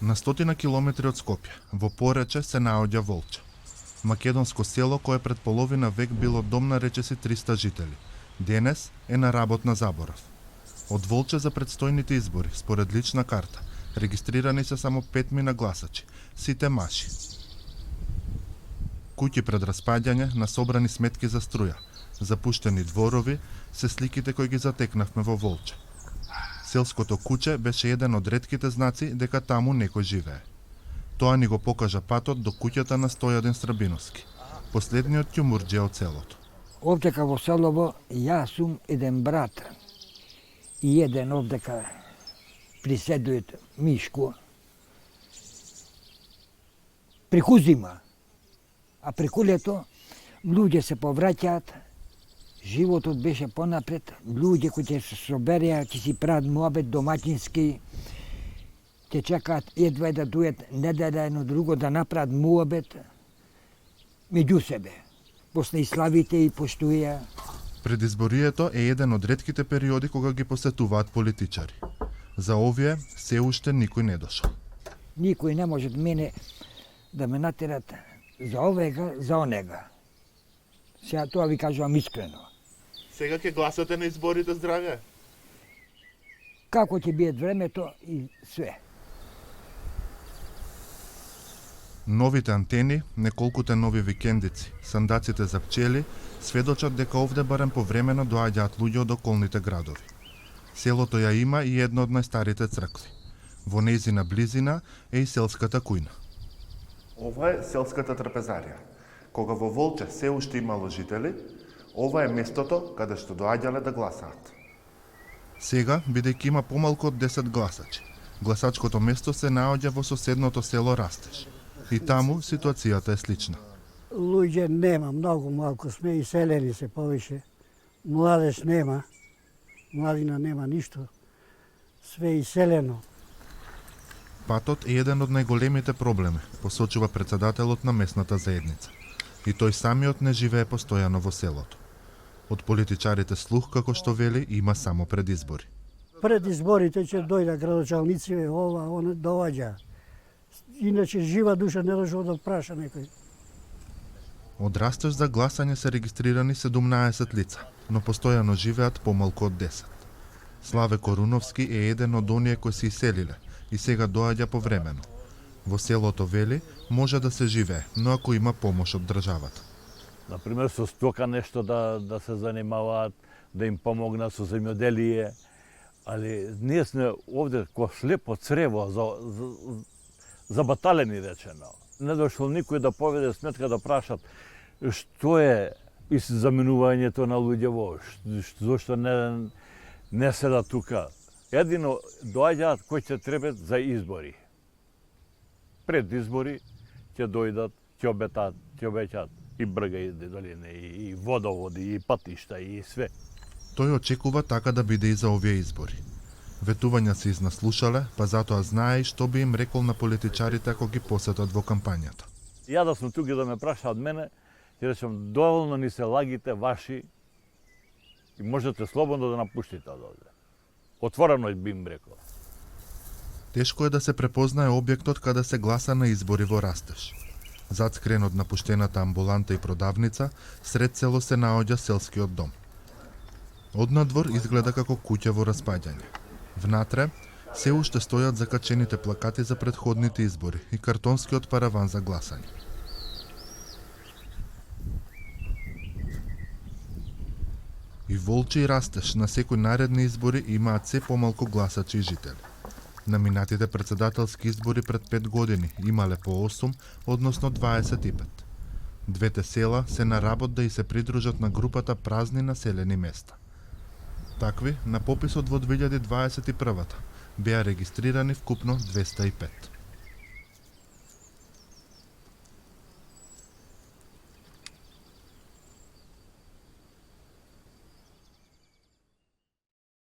На 100 километри од Скопје, во Порече се наоѓа Волче. Македонско село кое пред половина век било дом на речиси 300 жители. Денес е на работна заборав. Од Волче за предстојните избори, според лична карта, регистрирани се само 5 гласачи, сите маши. Куќи пред распаѓање на собрани сметки за струја, запуштени дворови, се сликите кои ги затекнавме во Волче. Селското куќе беше еден од ретките знаци дека таму некој живее. Тоа ни го покажа патот до куќата на Стојадин Страбиновски, последниот ќумурџија од селото. Овдека во селово јас сум еден брат и еден овдека приседует Мишко. Преку зима, а преку лето луѓе се повраќаат, животот беше понапред, луѓе кои ќе се собереа, ќе си прават муабет домаќински, ќе чекаат едва да дует неделя едно друго да направат муабет меѓу себе. После и славите и поштуја. Предизборието е еден од ретките периоди кога ги посетуваат политичари. За овие се уште никој не дошол. Никој не може од мене да ме натерат за овега, за онега. Сега тоа ви кажувам искрено. Сега ќе гласате на изборите, здравје? Како ќе биде времето и све. Новите антени, неколкуте нови викендици, сандаците за пчели, сведочат дека овде барем повремено доаѓаат луѓе од околните градови. Селото ја има и една од најстарите цркви. Во нејзина близина е и селската кујна. Ова е селската трпезарија. Кога во Волче се уште имало жители, ова е местото каде што доаѓале да гласаат. Сега, бидејќи има помалку од 10 гласачи, гласачкото место се наоѓа во соседното село Растеж. И таму ситуацијата е слична. Луѓе нема, многу малку сме, иселени се повише. Младеж нема, младина нема ништо. Све иселено. Патот е еден од најголемите проблеми, посочува председателот на местната заедница. И тој самиот не живее постојано во селото. Од политичарите слух, како што вели, има само пред избори. Пред изборите ќе дојда градочалници, ова, она доаѓа. Иначе жива душа не дошол да праша некој. Од Растеж за гласање се регистрирани 17 лица, но постојано живеат помалку од 10. Славе Коруновски е еден од оние кои се иселиле и сега доаѓа повремено. Во селото вели може да се живее, но ако има помош од државата. Например, со стока нешто да се занимаваат, да им помогнат со земјоделие, али ние сме овде ко слепо црево забаталени речено. Не дошол никој да поведе сметка да прашат што е заменувањето на луѓе во, зошто не седа тука. Едино доаѓаат кои ќе требат за избори. Пред избори ќе дојдат, ќе обетаат, ќе обеќаат и брга и долине, и водоводи, и патишта, и све. Тој очекува така да биде и за овие избори. Ветувања се изнаслушале, па затоа знае и што би им рекол на политичарите ако ги посетат во кампањата. Ја да сум тук и да ме прашаат мене, ќе речам доволно ни се лагите ваши и можете слободно да напуштите од овде. Отворено би им рекол. Тешко е да се препознае објектот каде се гласа на избори во Растеж. Зад скрен од напуштената амбуланта и продавница, сред село се наоѓа селскиот дом. Однадвор изгледа како куќа во распаѓање. Внатре се уште стојат закачените плакати за претходните избори и картонскиот параван за гласање. И Волче и Растеж на секој наредни избори имаат се помалку гласачи и жители. На минатите председателски избори пред 5 години имале по 8, односно 25. Двете села се на работ да и се придружат на групата празни населени места. Такви, на пописот во 2021 беа регистрирани вкупно 205.